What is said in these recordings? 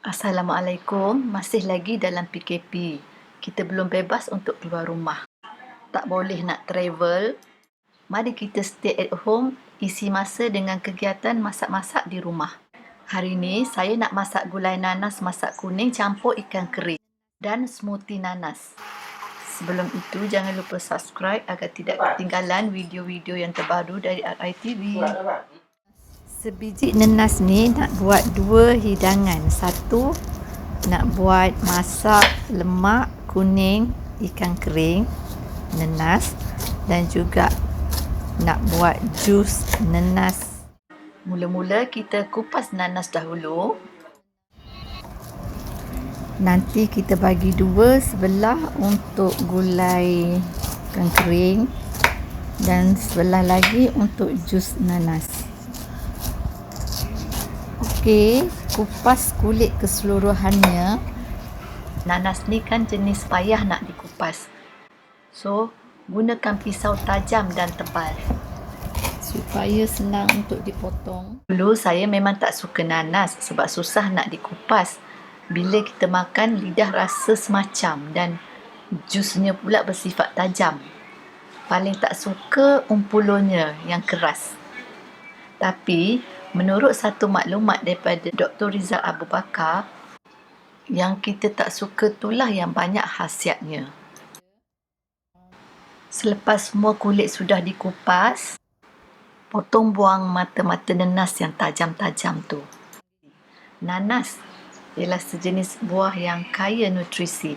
Assalamualaikum, masih lagi dalam PKP. Kita belum bebas untuk keluar rumah. Tak boleh nak travel. Mari kita stay at home, isi masa dengan kegiatan masak-masak di rumah. Hari ini saya nak masak gulai nanas masak kuning campur ikan kering dan smoothie nanas. Sebelum itu, jangan lupa subscribe agar tidak ketinggalan video-video yang terbaru dari RITV. Sebiji nanas ni nak buat dua hidangan. Satu, nak buat masak lemak kuning ikan kering nanas, dan juga nak buat jus nanas. Mula-mula kita kupas nanas dahulu. Nanti kita bagi dua sebelah untuk gulai ikan kering dan sebelah lagi untuk jus nanas. Okey, kupas kulit keseluruhannya. Nanas ni kan jenis payah nak dikupas. So, gunakan pisau tajam dan tebal supaya senang untuk dipotong. Dulu saya memang tak suka nanas sebab susah nak dikupas. Bila kita makan, lidah rasa semacam dan jusnya pula bersifat tajam. Paling tak suka umpulunya yang keras. Tapi, menurut satu maklumat daripada Dr. Rizal Abu Bakar, yang kita tak suka itulah yang banyak khasiatnya. Selepas semua kulit sudah dikupas, potong buang mata-mata nanas yang tajam-tajam tu. Nanas ialah sejenis buah yang kaya nutrisi.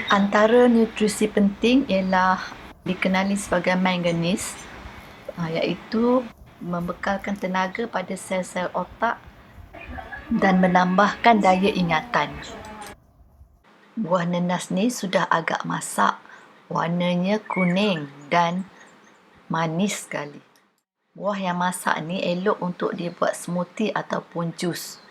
Antara nutrisi penting ialah dikenali sebagai manganis, iaitu membekalkan tenaga pada sel-sel otak dan menambahkan daya ingatan. Buah nanas ni sudah agak masak, warnanya kuning dan manis sekali. Buah yang masak ni elok untuk dibuat smoothie ataupun jus.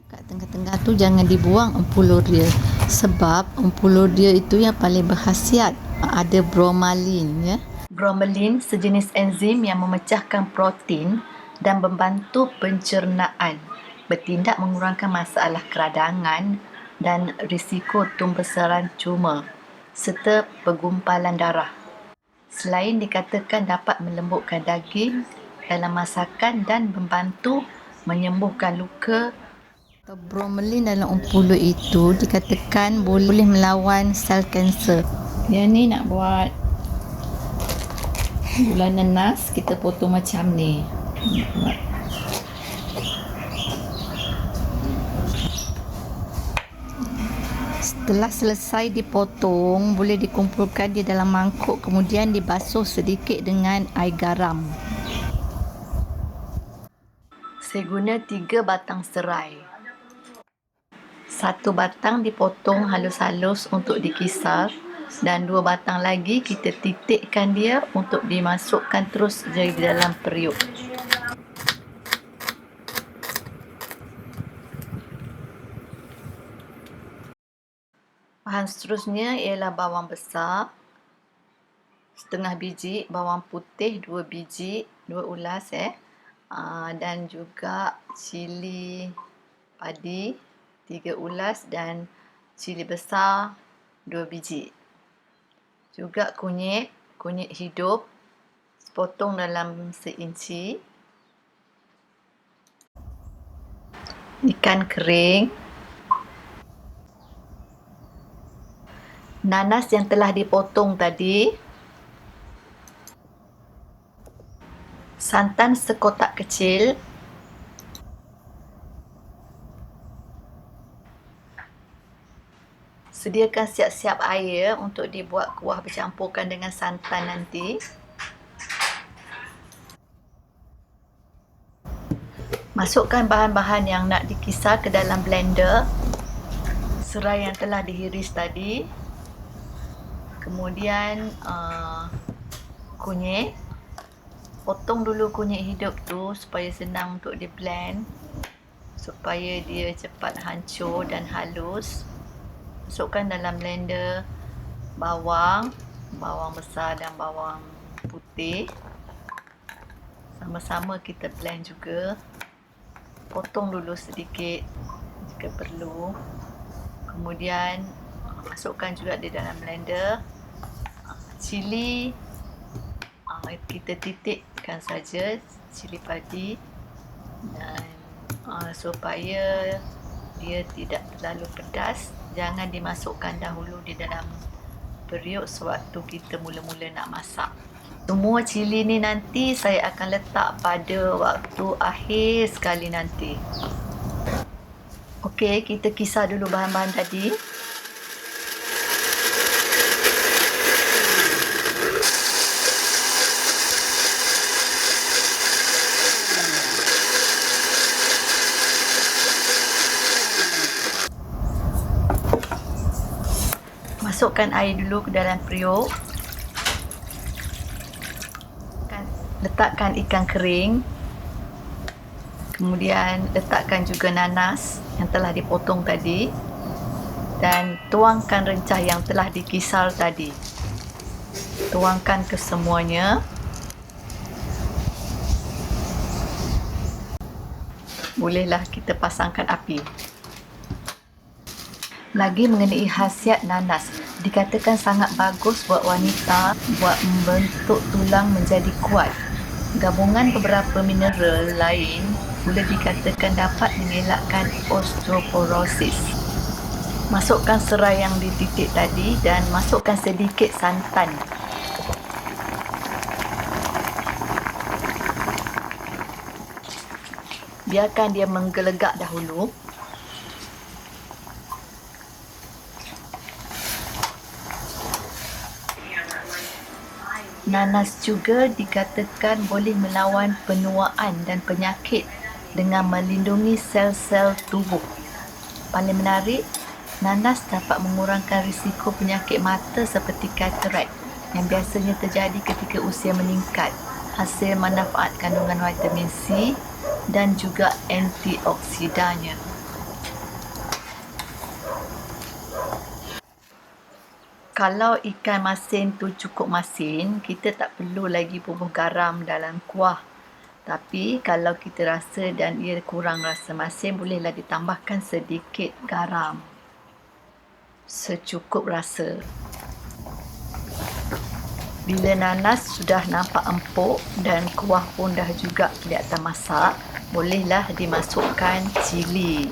Kat tengah-tengah tu jangan dibuang empulur dia, sebab empulur dia itu yang paling berkhasiat. Ada bromelain, ya. Bromelain sejenis enzim yang memecahkan protein dan membantu pencernaan, bertindak mengurangkan masalah keradangan dan risiko pembesaran tumor serta pergumpalan darah. Selain dikatakan dapat melembutkan daging dalam masakan dan membantu menyembuhkan luka. Bromelain dalam empulur itu dikatakan boleh melawan sel kanser. Yang ni nak buat gulai nanas, kita potong macam ni. Setelah selesai dipotong, boleh dikumpulkan di dalam mangkuk, kemudian dibasuh sedikit dengan air garam. Saya guna 3 batang serai. 1 batang dipotong halus-halus untuk dikisar, dan 2 batang lagi kita titikkan dia untuk dimasukkan terus di dalam periuk. Bahan seterusnya ialah bawang besar setengah biji, bawang putih 2 biji, 2 ulas dan juga cili padi 3 ulas dan cili besar 2 biji. Juga kunyit hidup sepotong dalam seinci. Ikan kering. Nanas yang telah dipotong tadi. Santan sekotak kecil. Sediakan siap-siap air untuk dibuat kuah bercampurkan dengan santan nanti. Masukkan bahan-bahan yang nak dikisar ke dalam blender. Serai yang telah dihiris tadi. Kemudian kunyit. Potong dulu kunyit hidup tu supaya senang untuk di blend, supaya dia cepat hancur dan halus. Masukkan dalam blender bawang besar dan bawang putih. Sama-sama kita blend juga. Potong dulu sedikit jika perlu. Kemudian masukkan juga di dalam blender. Cili kita titikkan saja, cili padi, dan supaya dia tidak terlalu pedas, jangan dimasukkan dahulu di dalam periuk sewaktu kita mula-mula nak masak. Semua cili ni nanti saya akan letak pada waktu akhir sekali nanti. Okey, kita kisar dulu bahan-bahan tadi. Masukkan air dulu ke dalam periuk. Letakkan ikan kering. Kemudian letakkan juga nanas yang telah dipotong tadi. Dan tuangkan rencah yang telah dikisar tadi. Tuangkan ke semuanya. Bolehlah kita pasangkan api. Lagi mengenai khasiat nanas, dikatakan sangat bagus buat wanita, buat membentuk tulang menjadi kuat. Gabungan beberapa mineral lain boleh dikatakan dapat mengelakkan osteoporosis. Masukkan serai yang dititik tadi dan masukkan sedikit santan. Biarkan dia menggelegak dahulu. Nanas juga dikatakan boleh melawan penuaan dan penyakit dengan melindungi sel-sel tubuh. Paling menarik, nanas dapat mengurangkan risiko penyakit mata seperti katarak yang biasanya terjadi ketika usia meningkat. Hasil manfaat kandungan vitamin C dan juga antioksidannya. Kalau ikan masin tu cukup masin, kita tak perlu lagi bubuh garam dalam kuah. Tapi kalau kita rasa dan ia kurang rasa masin, bolehlah ditambahkan sedikit garam. Secukup rasa. Bila nanas sudah nampak empuk dan kuah pun dah juga kelihatan masak, bolehlah dimasukkan cili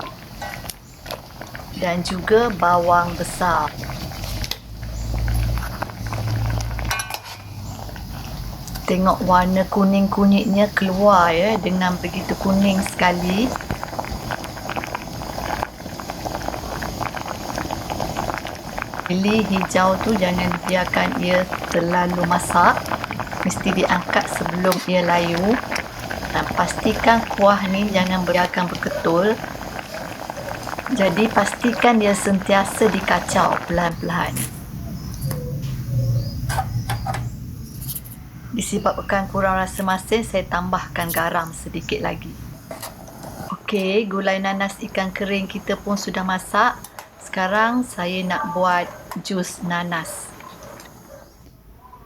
dan juga bawang besar. Tengok warna kuning-kunyitnya keluar ya, dengan begitu kuning sekali. Cili hijau tu jangan biarkan ia terlalu masak. Mesti diangkat sebelum ia layu. Dan pastikan kuah ni jangan biarkan berketul. Jadi pastikan dia sentiasa dikacau pelan-pelan. Disebabkan kurang rasa masin, saya tambahkan garam sedikit lagi. Okey, gulai nanas ikan kering kita pun sudah masak. Sekarang saya nak buat jus nanas.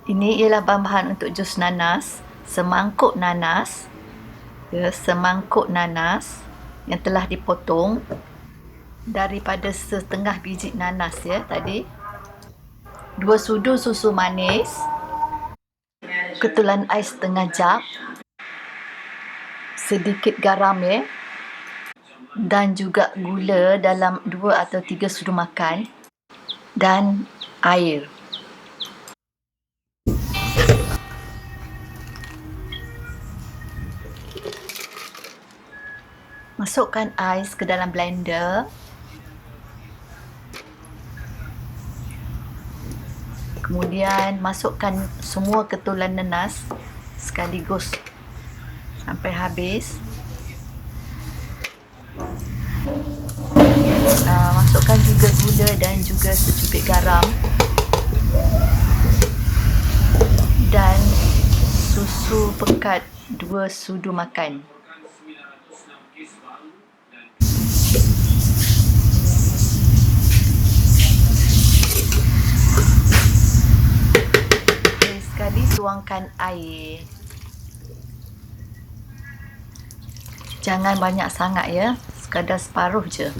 Ini ialah bahan-bahan untuk jus nanas. Semangkuk nanas. Semangkuk nanas yang telah dipotong daripada setengah biji nanas ya tadi. 2 sudu susu manis. Ketulan ais setengah jug, sedikit garam ya, dan juga gula dalam 2 atau 3 sudu makan, dan air. Masukkan ais ke dalam blender. Kemudian masukkan semua ketulan nanas sekaligus sampai habis. Masukkan juga gula dan juga secubit garam. Dan susu pekat 2 sudu makan. Sekali tuangkan air. Jangan banyak sangat ya, sekadar separuh je.